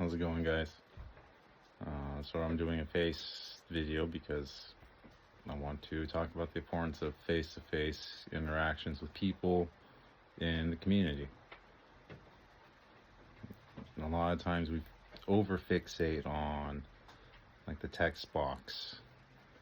How's it going, guys? So I'm doing a face video because I want to talk about the importance of face-to-face interactions with people in the community. And a lot of times we over-fixate on like the text box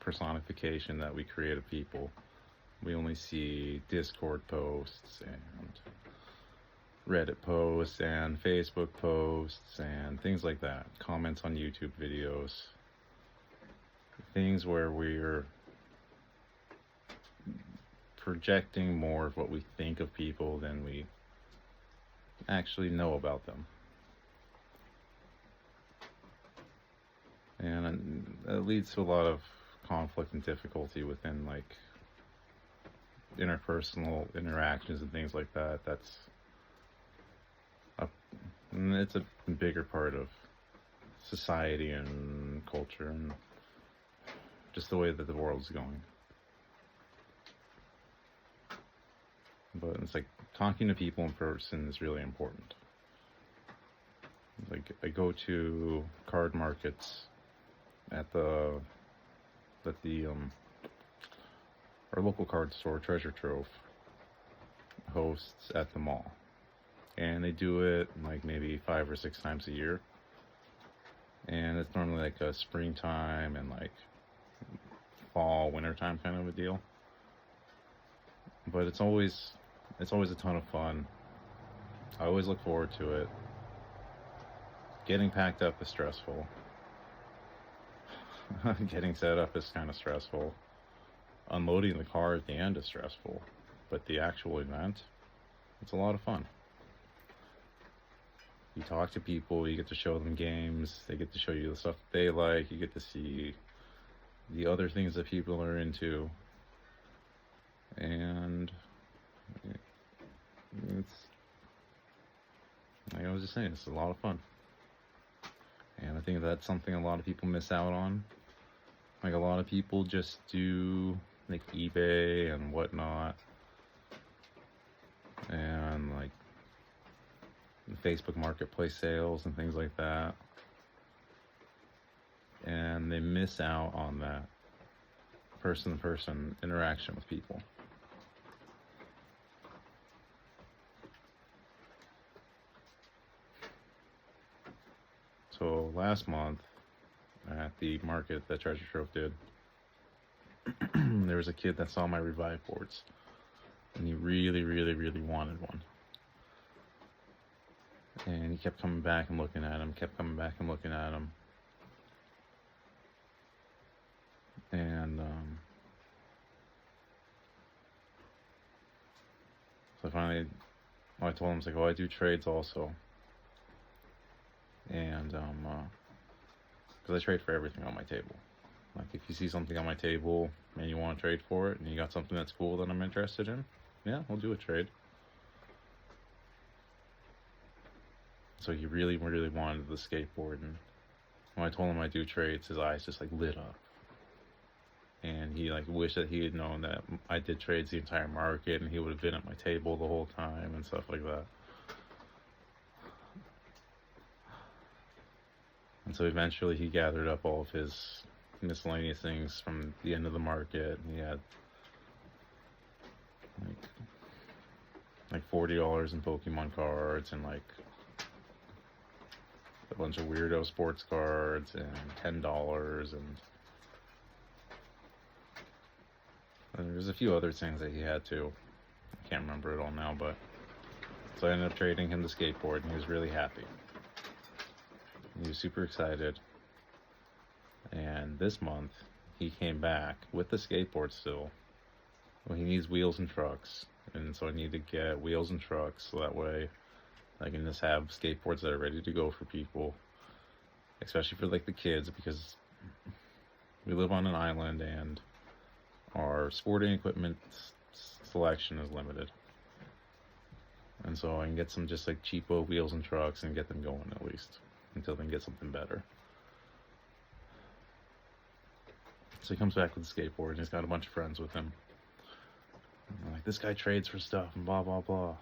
personification that we create of people. We only see Discord posts and Reddit posts and Facebook posts and things like that, comments on YouTube videos, things where we're projecting more of what we think of people than we actually know about them. And that leads to a lot of conflict and difficulty within like interpersonal interactions and things like that. It's a bigger part of society and culture and just the way that the world's going. But it's like talking to people in person is really important. Like I go to card markets at our local card store, Treasure Trove, hosts at the mall. And they do it like maybe 5 or 6 times a year. And it's normally like a springtime and like fall, wintertime kind of a deal. But it's always a ton of fun. I always look forward to it. Getting packed up is stressful. Getting set up is kind of stressful. Unloading the car at the end is stressful. But the actual event, it's a lot of fun. You talk to people, you get to show them games, they get to show you the stuff that they like, you get to see the other things that people are into. And it's, like I was just saying, it's a lot of fun. And I think that's something a lot of people miss out on. Like a lot of people just do like eBay and whatnot. And like Facebook Marketplace sales and things like that. And they miss out on that person-to-person interaction with people. So last month at the market that Treasure Trove did, there was a kid that saw my Revive boards and he really wanted one. And he kept coming back and looking at him, And so finally, I told him, I was like, oh, I do trades also. And because I trade for everything on my table. Like if you see something on my table and you want to trade for it and you got something that's cool that I'm interested in, yeah, we'll do a trade. So he really wanted the skateboard, and when I told him I do trades, his eyes just like lit up. And he like wished that he had known that I did trades the entire market and he would have been at my table the whole time and stuff like that. And so eventually he gathered up all of his miscellaneous things from the end of the market. He had like $40 in Pokemon cards and like a bunch of weirdo sports cards and $10 and there's a few other things that he had too. I can't remember it all now, but so I ended up trading him the skateboard and he was really happy. He was super excited. And this month he came back with the skateboard still. Well, he needs wheels and trucks, and so I need to get wheels and trucks so that way I can just have skateboards that are ready to go for people, especially for like the kids, because we live on an island and our sporting equipment selection is limited. And so I can get some just like cheapo wheels and trucks and get them going at least until they can get something better. So he comes back with a skateboard and he's got a bunch of friends with him. And they're like, this guy trades for stuff and blah blah blah.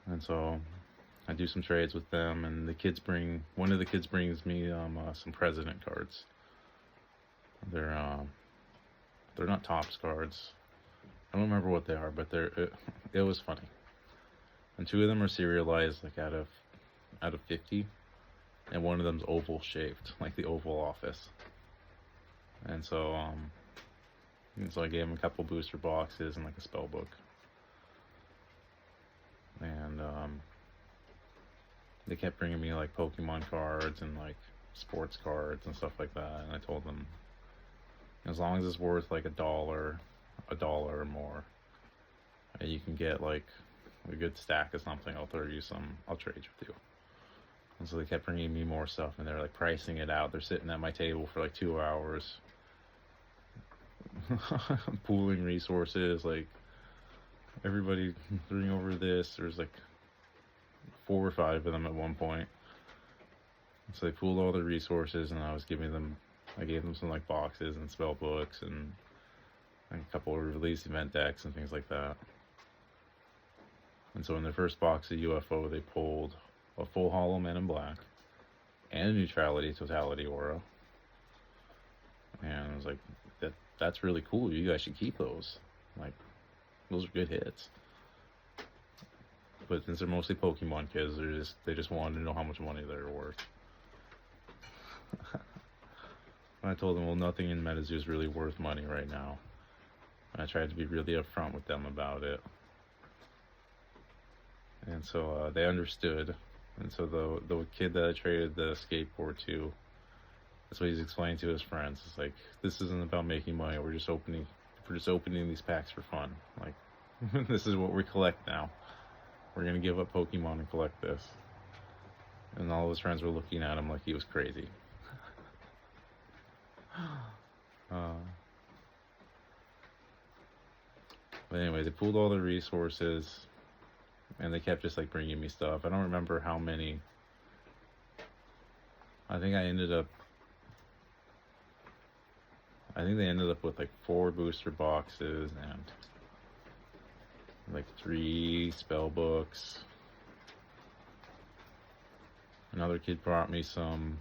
And so I do some trades with them, and one of the kids brings me some president cards. They're not Topps cards. I don't remember what they are, but it was funny. And two of them are serialized like out of 50, and one of them's oval shaped, like the Oval Office. And so I gave him a couple booster boxes and like a spell book. And they kept bringing me like Pokemon cards and like sports cards and stuff like that. And I told them, as long as it's worth like $1 or more, and you can get like a good stack of something, I'll trade with you. And so they kept bringing me more stuff, and they're like pricing it out. They're sitting at my table for like 2 hours, pooling resources, like everybody throwing over this. There's like 4 or 5 of them at one point. So they pooled all the resources, and I gave them some like boxes and spell books and a couple of release event decks and things like that. And so in their first box of UFO, they pulled a full Hollow Man in Black and a Neutrality Totality Aura. And I was like, that's really cool. You guys should keep those. Like, those are good hits. But since they're mostly Pokemon kids, they just wanted to know how much money they're worth. And I told them, well, nothing in MetaZoo is really worth money right now. And I tried to be really upfront with them about it. And so they understood. And so the kid that I traded the skateboard to, that's what he's explaining to his friends. It's like, this isn't about making money. We're just opening these packs for fun. Like, this is what we collect now. We're gonna give up Pokemon and collect this. And all of his friends were looking at him like he was crazy. But anyway, they pooled all the resources, and they kept just like bringing me stuff. I don't remember how many. I think they ended up with like 4 booster boxes and like 3 spell books. Another kid brought me some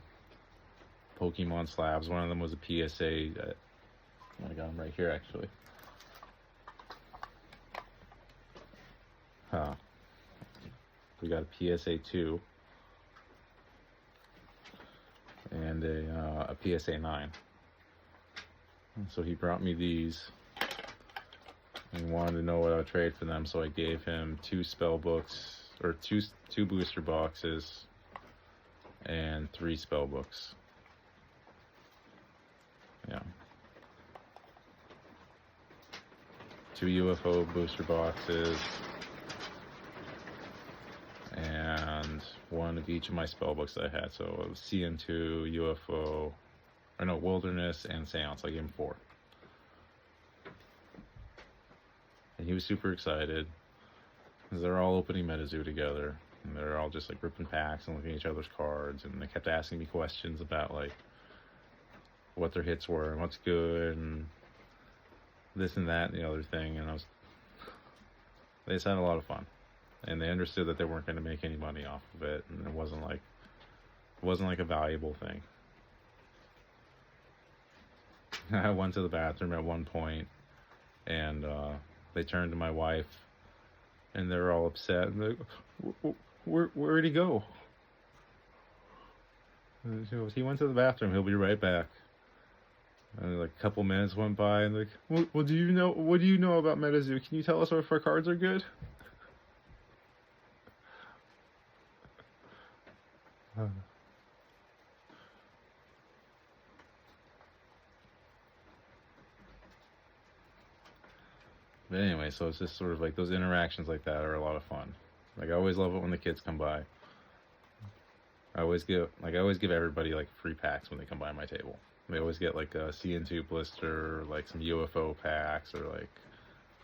Pokemon slabs. One of them was a PSA. I got them right here, actually. We got a PSA 2 and a PSA 9. And so he brought me these. He wanted to know what I would trade for them, so I gave him 2 spell books, or two booster boxes, and 3 spell books. Yeah. 2 UFO booster boxes, and 1 of each of my spell books that I had. So it was CN2, UFO, or no, Wilderness, and Seance. I gave him 4. And he was super excited, because they're all opening MetaZoo together, and they're all just like ripping packs and looking at each other's cards, and they kept asking me questions about like what their hits were and what's good and this and that and the other thing. And they just had a lot of fun, and they understood that they weren't going to make any money off of it, and it wasn't like a valuable thing. I went to the bathroom at one point, and they turned to my wife, and they're all upset, and they're like, where'd he go? And she goes, he went to the bathroom, he'll be right back. And like a couple minutes went by, and like, well, what do you know about MetaZoo? Can you tell us if our cards are good? But anyway, so it's just sort of like those interactions like that are a lot of fun. Like, I always love it when the kids come by. I always give everybody like free packs when they come by my table. They always get like a CN2 blister, or like some UFO packs, or like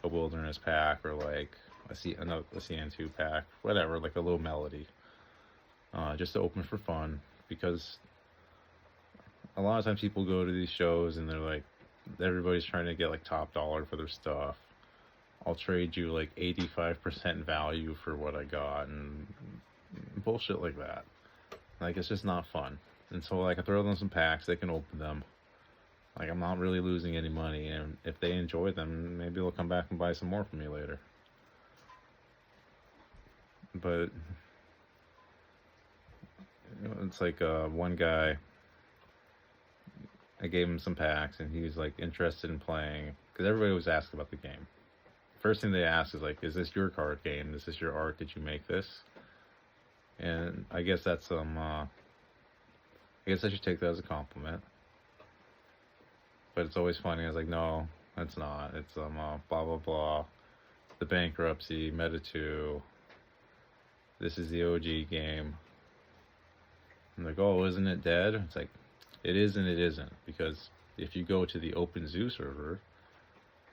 a Wilderness pack, or like a CN2 pack, whatever, like a little melody. Just to open for fun, because a lot of times people go to these shows and they're like, everybody's trying to get like top dollar for their stuff. I'll trade you like 85% value for what I got, and bullshit like that. Like, it's just not fun. And so, like, I throw them some packs, they can open them. Like, I'm not really losing any money, and if they enjoy them, maybe they'll come back and buy some more from me later. But it's like one guy, I gave him some packs, and he was like interested in playing, because everybody was asking about the game. First thing they ask is like, is this your card game? Is this your art? Did you make this? And I guess that's some, I guess I should take that as a compliment. But it's always funny. I was like, no, it's not. It's blah blah blah. The Bankruptcy, Meta 2. This is the OG game. I'm like, oh, isn't it dead? It's like, it is and it isn't, because if you go to the OpenZoo server,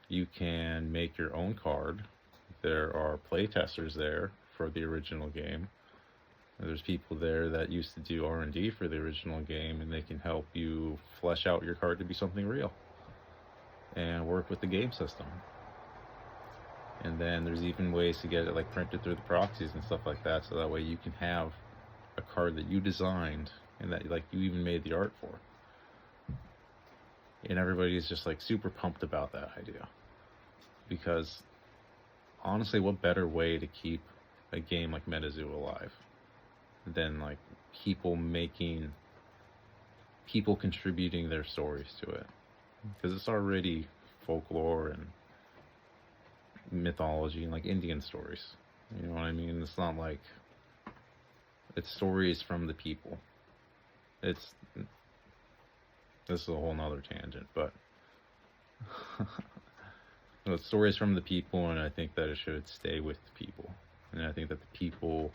you can make your own card. There are playtesters there for the original game. There's people there that used to do R&D for the original game, and they can help you flesh out your card to be something real and work with the game system. And then there's even ways to get it like printed through the proxies and stuff like that, so that way you can have a card that you designed and that like you even made the art for. And everybody's just like super pumped about that idea, because honestly, what better way to keep a game like MetaZoo alive than like people contributing their stories to it, because it's already folklore and mythology and like Indian stories, you know what I mean? It's not like, it's stories from the people. This is a whole nother tangent, but it's stories from the people, and I think that it should stay with the people. And I think that the people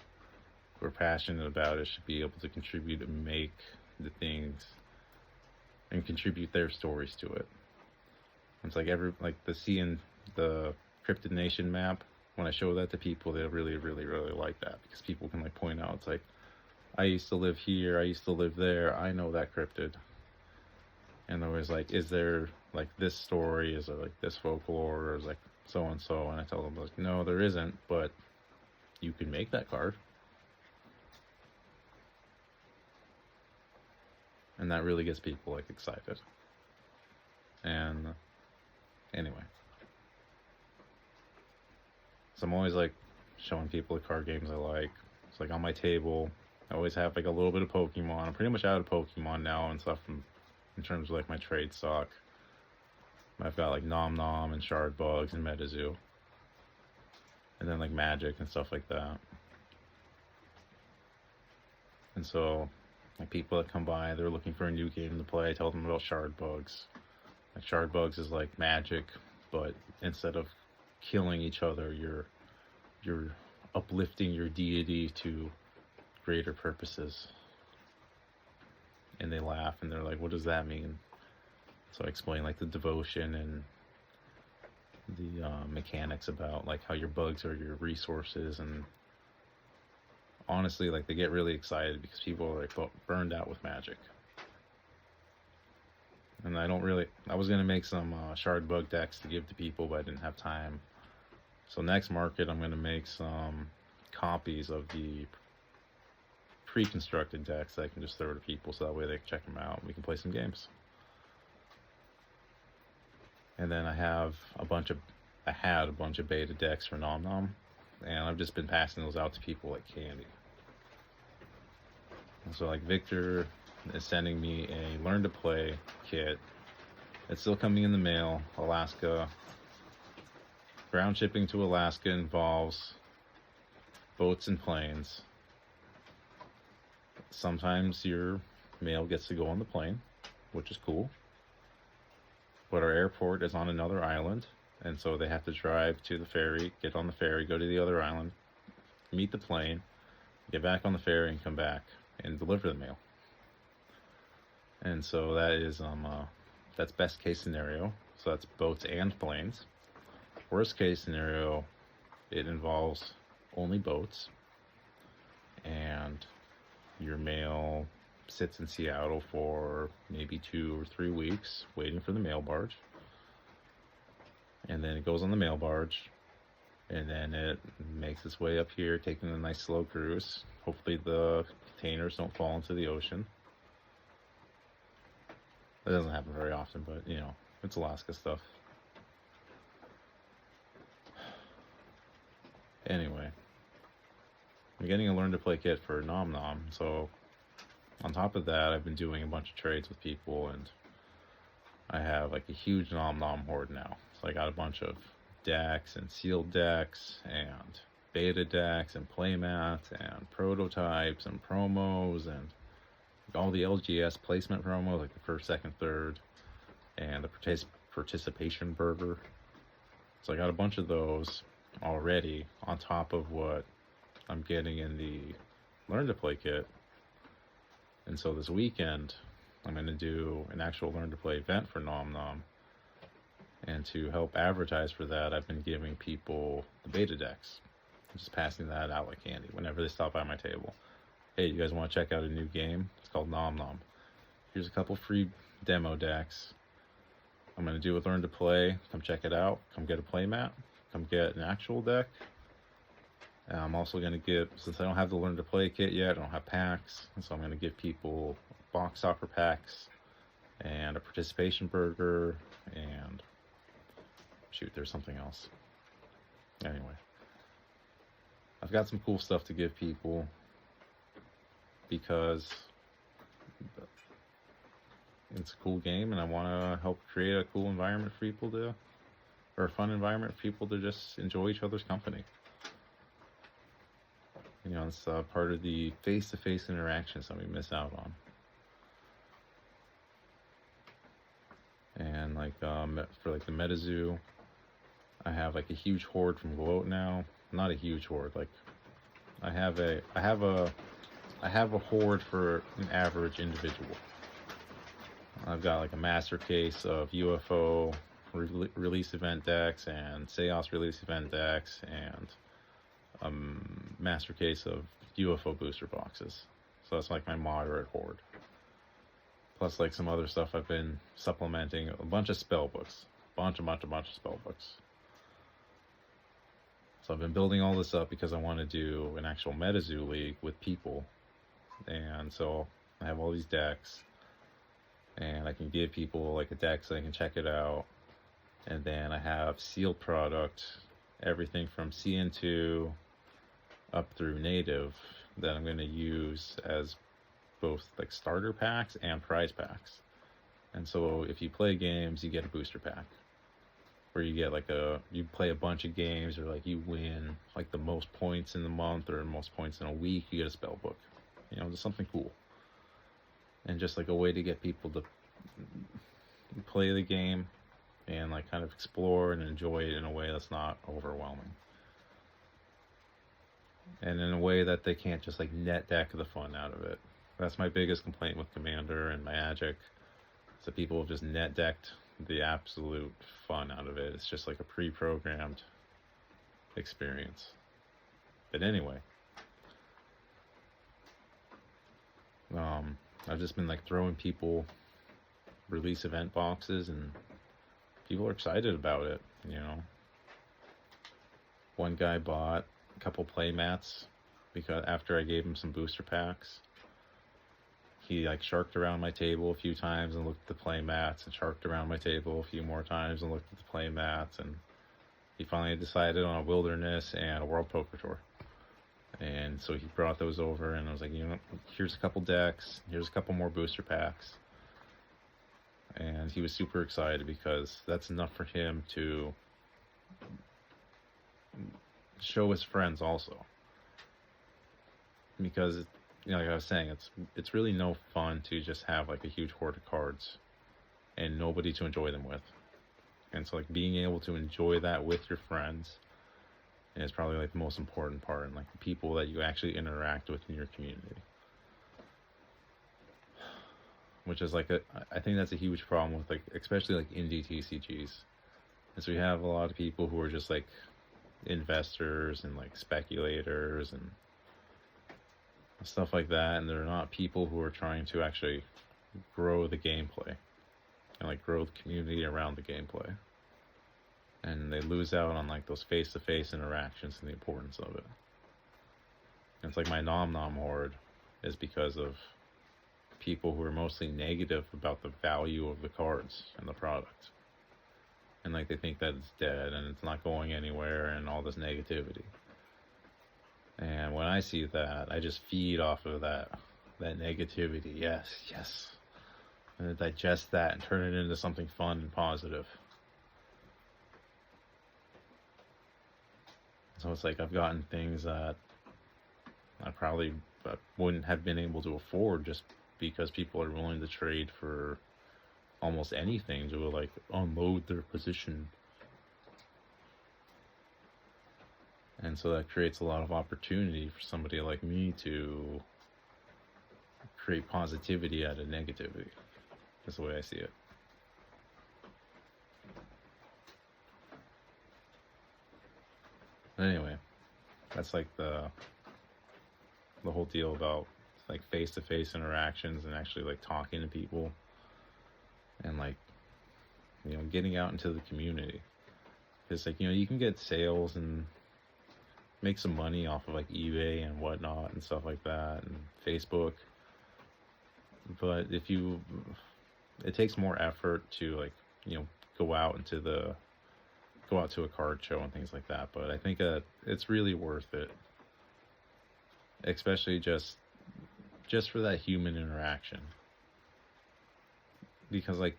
who are passionate about it should be able to contribute and make the things and contribute their stories to it. It's like the seeing the Cryptid Nation map, when I show that to people, they really, really, really like that, because people can like point out, it's like, I used to live here, I used to live there, I know that cryptid. And they're always like, is there like this story, is there like this folklore, or is like so and so? And I tell them like, no, there isn't, but you can make that card. And that really gets people like excited. And anyway, so I'm always like showing people the card games I like. It's like on my table, I always have like a little bit of Pokemon. I'm pretty much out of Pokemon now and stuff in terms of like my trade stock. I've got like Nom Nom and Shard Bugs and MetaZoo. And then like Magic and stuff like that. And so like people that come by, they're looking for a new game to play, I tell them about Shard Bugs. Like Shard Bugs is like Magic, but instead of killing each other, you're uplifting your deity to greater purposes. And they laugh and they're like, what does that mean? So I explain like the devotion and the mechanics about like how your bugs are your resources. And honestly, like they get really excited because people are like burned out with Magic. And I was gonna make some Shard Bug decks to give to people, but I didn't have time. So next market, I'm gonna make some copies of the pre-constructed decks that I can just throw to people, so that way they can check them out and we can play some games. And then I had a bunch of beta decks for Nom Nom, and I've just been passing those out to people like candy. And so like Victor is sending me a Learn to Play kit. It's still coming in the mail. Alaska. Ground shipping to Alaska involves boats and planes. Sometimes your mail gets to go on the plane, which is cool. But our airport is on another island, and so they have to drive to the ferry, get on the ferry, go to the other island, meet the plane, get back on the ferry, and come back and deliver the mail. And so that is that's best case scenario. So that's boats and planes. Worst case scenario, it involves only boats, and your mail sits in Seattle for maybe 2 or 3 weeks waiting for the mail barge. And then it goes on the mail barge, and then it makes its way up here, taking a nice slow cruise. Hopefully the containers don't fall into the ocean. That doesn't happen very often, but you know, it's Alaska stuff. Anyway, I'm getting a learn to play kit for Nom Nom, so on top of that, I've been doing a bunch of trades with people, and I have like a huge Nom Nom horde now. So I got a bunch of decks and sealed decks and beta decks and playmats and prototypes and promos and all the LGS placement promos, like the first, second, third, and the participation burger. So I got a bunch of those already on top of what I'm getting in the learn to play kit. And so this weekend I'm going to do an actual learn to play event for Nom Nom, and to help advertise for that, I've been giving people the beta decks. I'm just passing that out like candy whenever they stop by my table. Hey, you guys want to check out a new game? It's called Nom Nom. Here's a couple free demo decks. I'm going to do a learn to play. Come check it out. Come get a playmat. Come get an actual deck. And I'm also going to give, since I don't have the learn to play kit yet, I don't have packs, so I'm going to give people box soccer packs and a participation burger and shoot, there's something else. Anyway, I've got some cool stuff to give people because it's a cool game, and I want to help create a cool environment for people to, or a fun environment for people to just enjoy each other's company. You know, it's part of the face-to-face interactions that we miss out on. And like for like the MetaZoo, I have like a huge horde from Gloat now. Not a huge horde, like I have a horde for an average individual. I've got like a master case of UFO release event decks and Seos release event decks and master case of UFO booster boxes. So that's like my moderate horde. Plus like some other stuff I've been supplementing, a bunch of spell books. Bunch of spell books. So I've been building all this up because I want to do an actual MetaZoo league with people. And so I have all these decks, and I can give people like a deck so they can check it out. And then I have sealed product, everything from CN2 up through native, that I'm going to use as both like starter packs and prize packs. And so if you play games, you get a booster pack, where you get like you play a bunch of games, or like you win like the most points in the month or most points in a week, you get a spell book. You know, just something cool. And just like a way to get people to play the game and like kind of explore and enjoy it in a way that's not overwhelming. And in a way that they can't just like net deck the fun out of it. That's my biggest complaint with Commander and Magic. So people have just net decked the absolute fun out of it. It's just like a pre-programmed experience. But anyway, I've just been like throwing people release event boxes, and people are excited about it, you know. One guy bought a couple playmats because after I gave him some booster packs, he like sharked around my table a few times and looked at the playmats, and sharked around my table a few more times and looked at the playmats, and he finally decided on a Wilderness and a World Poker Tour. And so he brought those over, and I was like, you know, here's a couple decks, here's a couple more booster packs. And he was super excited because that's enough for him to show his friends also. Because, you know, like I was saying, it's really no fun to just have like a huge horde of cards and nobody to enjoy them with. And so like being able to enjoy that with your friends is probably like the most important part, and like the people that you actually interact with in your community. Which is like I think that's a huge problem with like, especially like indie TCGs. And so we have a lot of people who are just like investors and like speculators and stuff like that, and they're not people who are trying to actually grow the gameplay and like grow the community around the gameplay. and they lose out on like those face-to-face interactions and the importance of it. And it's like my nom nom horde is because of people who are mostly negative about the value of the cards and the product. And like they think that it's dead and it's not going anywhere and all this negativity. And when I see that, I just feed off of that negativity. Yes. And digest that and turn it into something fun and positive. So it's like I've gotten things that I probably wouldn't have been able to afford just because people are willing to trade for almost anything to like unload their position. And so that creates a lot of opportunity for somebody like me to create positivity out of negativity. That's the way I see it. But anyway, that's like the whole deal about like face-to-face interactions and actually like talking to people and like, you know, getting out into the community. Because like, you know, you can get sales and make some money off of like eBay and whatnot and stuff like that and Facebook. But it takes more effort to like, you know, go out to a card show and things like that. But I think it's really worth it, especially just for that human interaction. Because like,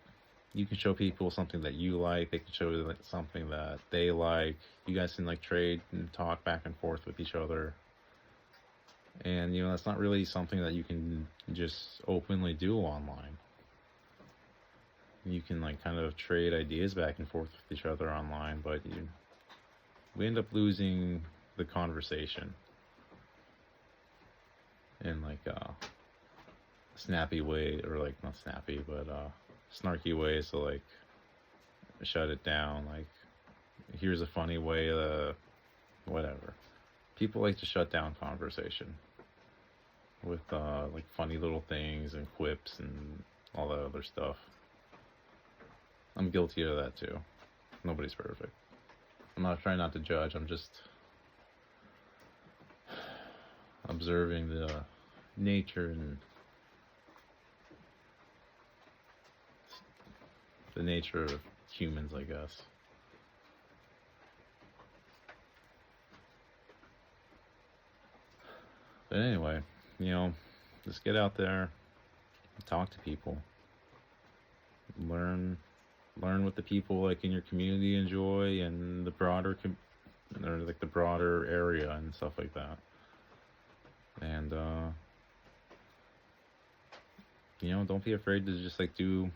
you can show people something that you like, they can show you like something that they like. You guys can like trade and talk back and forth with each other. And you know, that's not really something that you can just openly do online. You can like kind of trade ideas back and forth with each other online, but we end up losing the conversation in like a snappy way, or like not snappy, but snarky way, so like shut it down. Like, here's a funny way to whatever. People like to shut down conversation with like funny little things and quips and all that other stuff. I'm guilty of that too. Nobody's perfect. I'm not trying not to judge. I'm just observing the nature and the nature of humans, I guess. But anyway, you know, just get out there, talk to people, learn what the people like in your community enjoy and the broader or like the broader area and stuff like that. And you know, don't be afraid to just like do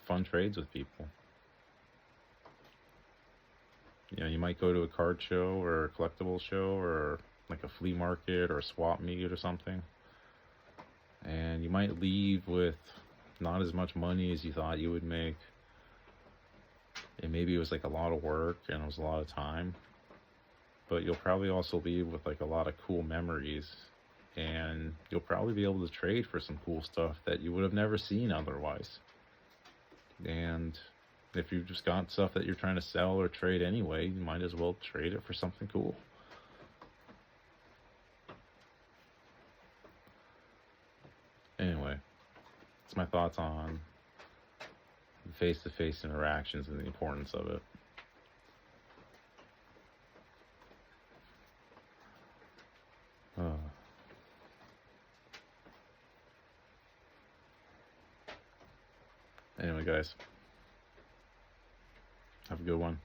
fun trades with people. You know, you might go to a card show or a collectible show or like a flea market or a swap meet or something, and you might leave with not as much money as you thought you would make. And maybe it was like a lot of work and it was a lot of time, but you'll probably also leave with like a lot of cool memories, and you'll probably be able to trade for some cool stuff that you would have never seen otherwise. And if you've just got stuff that you're trying to sell or trade anyway, you might as well trade it for something cool. Anyway, that's my thoughts on face-to-face interactions and the importance of it. Anyway, guys, have a good one.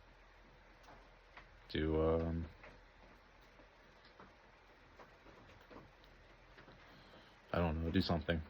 I don't know, do something.